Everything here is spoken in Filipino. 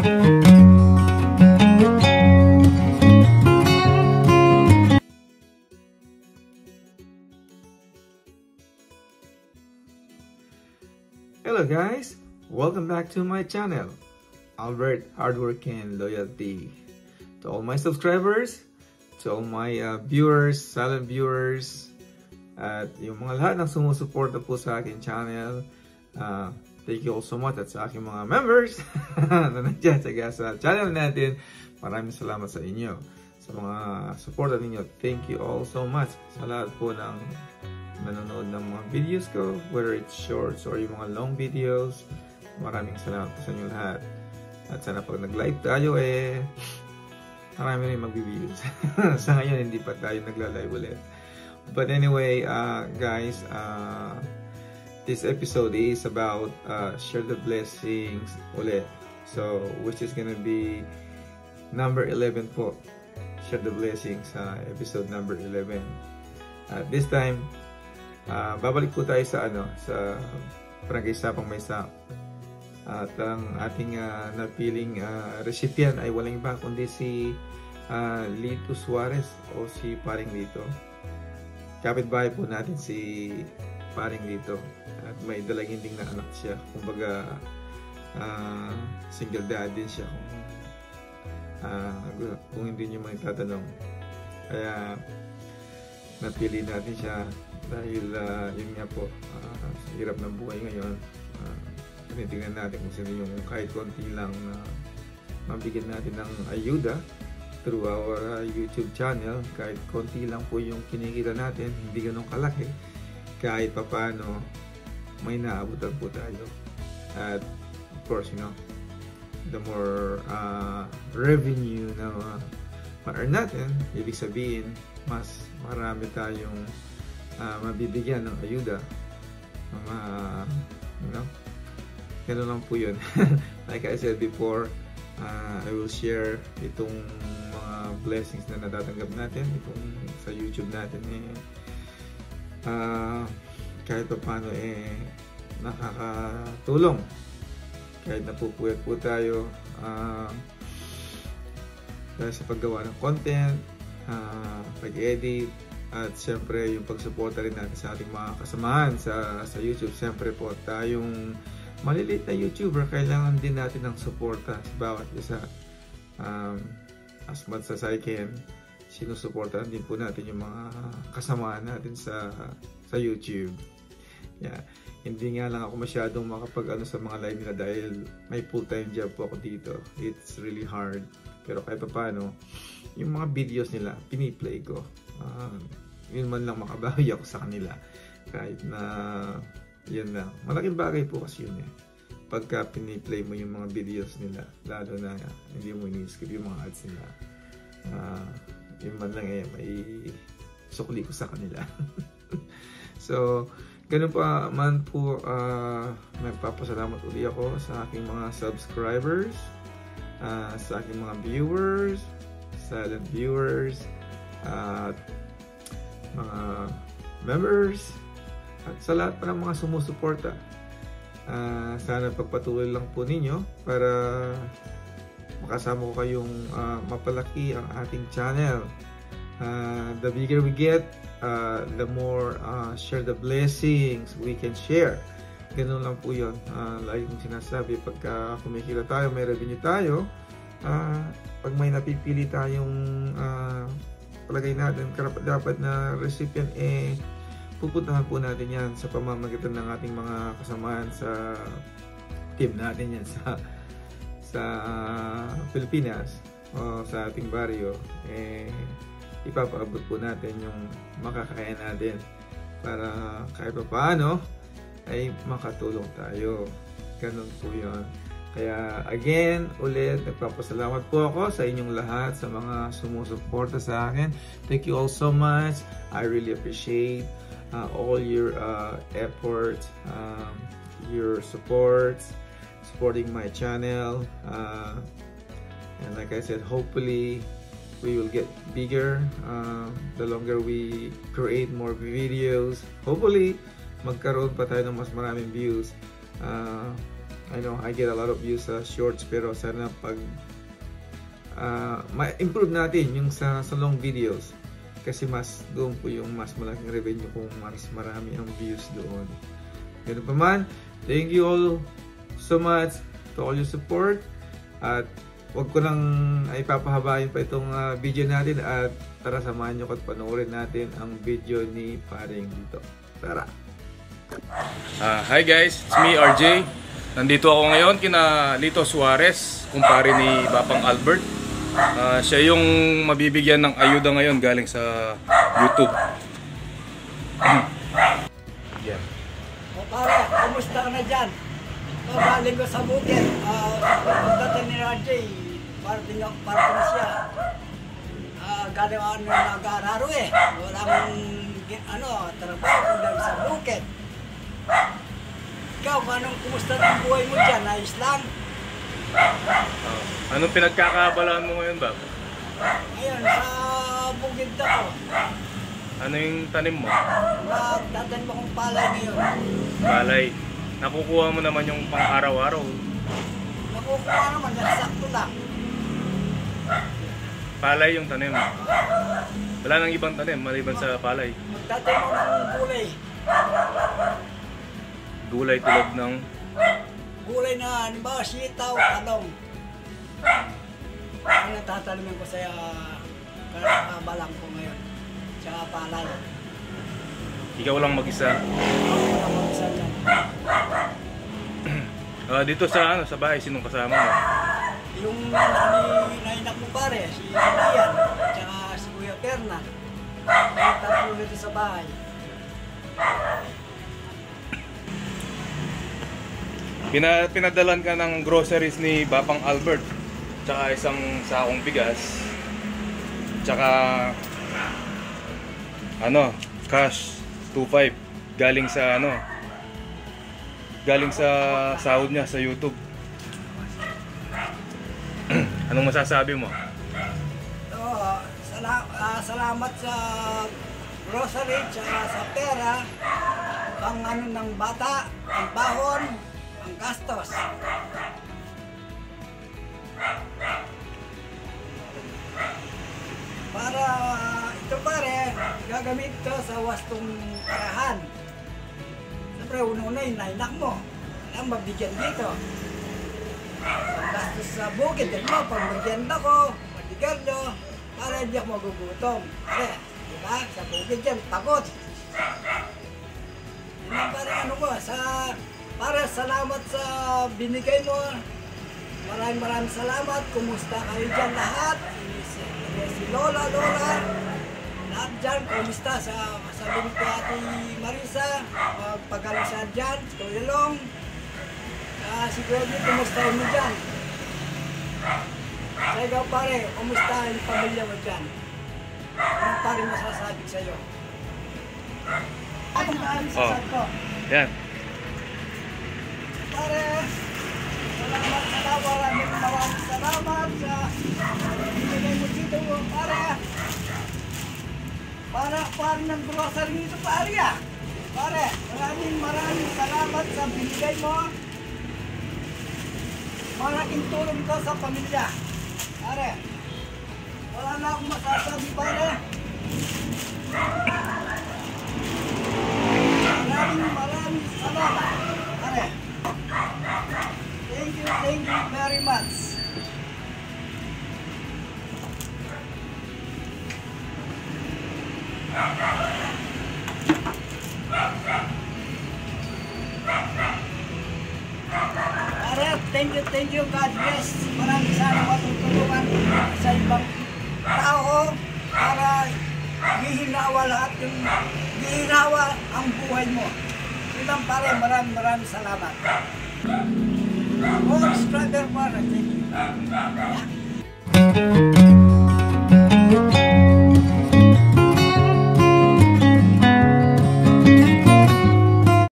Hello guys, welcome back to my channel, Albert Hard Work and Loyalty. To all my subscribers, to all my viewers, silent viewers, at yung mga lahat ng sumusuporta po sa aking channel, thank you all so much. At sa aking mga members na nandiyan sa channel natin, maraming salamat sa inyo. Sa mga suporta ninyo, thank you all so much. Sa lahat po ng nanonood ng mga videos ko, whether it's shorts or yung mga long videos, maraming salamat po sa inyo lahat. At sana pag nag-live tayo marami rin mag-views. Sa ngayon hindi pa tayo nagla-live ulit. But anyway, guys, this episode is about share the blessings ulit. So which is gonna be number 11 po. Share the blessings, episode number 11. This time babalik po tayo sa sa Barangay Sapang Maysa. At ang ating napiling recipient ay walang iba kundi si Lito Suarez o si Paring Lito. Kapitbahay po natin si Paring Lito. At may dalaginding na anak siya. Kumbaga single dad din siya kung hindi nyo may tatanong. Kaya napili natin siya dahil yun nga po, hirap ng buhay ngayon. Tinitingnan natin kung sino yung kahit konti lang na mabigyan natin ng ayuda through our YouTube channel. Kahit konti lang po yung kinikita natin, hindi ganun kalaki, kahit papano may naabutan po tayo. At of course, you know, the more revenue na ma-earn natin, ibig sabihin mas marami tayong mabibigyan ng ayuda. You know, gano'n lang po yun. Like I said before, I will share itong mga blessings na natatanggap natin itong sa YouTube natin. Kahit pa paano nakakatulong. Kahit napupuyat po tayo dahil sa paggawa ng content, pag-edit, at siyempre yung pagsuporta rin natin sa ating mga kasamahan sa YouTube. Siyempre po tayong maliliit na YouTuber, kailangan din natin ng suporta sa bawat isa. As much as I can, sinusuportahan din po natin yung mga kasamahan natin sa YouTube. Yeah. Hindi nga lang ako masyadong makapag sa mga live nila dahil may full-time job po ako dito. It's really hard. Pero kahit pa paano, yung mga videos nila, piniplay ko. Yun man lang makabawi ako sa kanila. Kahit na, yun na. Malaking bagay po kasi yun pagka piniplay mo yung mga videos nila. Lalo na hindi mo ini-skip yung mga ads nila. Yun man lang may sukli ko sa kanila. So, ganun pa man po, nagpapasalamat uli ako sa aking mga subscribers, sa aking mga viewers, silent viewers, at mga members, at sa lahat pa ng mga sumusuporta. Sana pagpatuloy lang po ninyo para makasama ko kayong mapalaki ang ating channel. The bigger we get, the more share the blessings we can share. Ganun lang po yun. Lagi kong sinasabi, pagka kumikita tayo, may revenue tayo, pag may napipili tayong palagay natin dapat na recipient, pupuntahan po natin yan sa pamamagitan ng ating mga kasamahan sa team natin yan sa Pilipinas o sa ating baryo. Ipapaabot po natin yung makakaya natin para kahit pa paano ay makatulong tayo. Ganun po yun. Kaya again, ulit, nagpapasalamat po ako sa inyong lahat, sa mga sumusuporta sa akin. Thank you all so much. I really appreciate all your efforts, your support, supporting my channel. And like I said, hopefully we will get bigger the longer we create more videos. Hopefully magkaroon pa tayo ng mas maraming views. I know I get a lot of views sa shorts, pero sana pag ma-improve natin yung sa long videos, kasi mas doon po yung mas malaking revenue kung mas marami ang views doon. Ganun pa man, thank you all so much to all your support, at wag ko nang ipapahabain pa itong video natin, at tara samahan nyo at panoorin natin ang video ni Paring Lito. Tara! Hi guys, it's me RJ. Nandito ako ngayon kina Lito Suarez, kumpare ni Bapang Albert. Siya yung mabibigyan ng ayuda ngayon galing sa YouTube. Yeah. O pare, kumusta ka na dyan? Galing ko sa bukid. Pagdating ni RJ, parating na siya. Galing ako na nag-araro eh. Walang trabaho lang sa bukid. Ikaw, kumusta ang buhay mo dyan? Ayos lang? Anong pinagkakabalaan mo ngayon, Bab? Ngayon, sa bukid ako. Ano yung tanim mo? Nagtatanim akong palay ngayon. Palay. Nakukuha mo naman yung pang-araw-araw. Nakukuha naman, sakto lang. Palay yung tanim. Wala nang ibang tanim maliban sa palay. Magtatanim ako ng gulay. Gulay tulad ng... Gulay na, halimbawa, sitaw, talong. Ang natatalimin ko sa balang ko ngayon. Tsaka palay. Ikaw lang mag-isa. Ako lang mag-isa dyan. Dito sa bahay, sinong kasama mo? Yung nainak mo pare, si Ian, tsaka si Kuya Perna. May tatlo dito sa bahay. Pinadalan ka ng groceries ni Bapang Albert, tsaka isang sakong bigas, tsaka cash 2.5 galing sa sahod niya sa YouTube. Anong masasabi mo? Salamat sa grocery tsaka sa pera, pang ng bata, ang bahon, ang gastos. Para ito pare, gagamit ko sa wastong parahan. Siyempre, una-una yung nainak mo. Ang mabigyan dito. Ang gastos sa bukid, din mo, pag magyanda ko, madigardo, para hindi ako magugutom. Pare, diba? Sa bukid yan, takot. Yan pare, para salamat sa binigay mo. Maraming salamat. Kumusta kayo dyan lahat? Si Lola, lahat dyan, kumusta sa sabi ko Ate Marisa, pagkalisan dyan, si Kuya Long, si Kuya, kumusta mo dyan? Sa ikaw pare, kumusta yung pamilya mo dyan? Anong pare masasabi sa'yo? Anong pare masasabi ko? Yan. Pare, salamat sa binigay mo dito, pare. Para ng grocery nito, pare. Pare, maraming salamat sa binigay mo. Malaking tulong ka sa pamilya. Pare, wala na akong masasabi, pare. Maraming salamat, pare. Thank you very much. Thank you, God bless. Maraming sana matutulungan sa ibang tao para gihinawa ang buhay mo. Ibang pare, maraming salamat. All subscriber pare.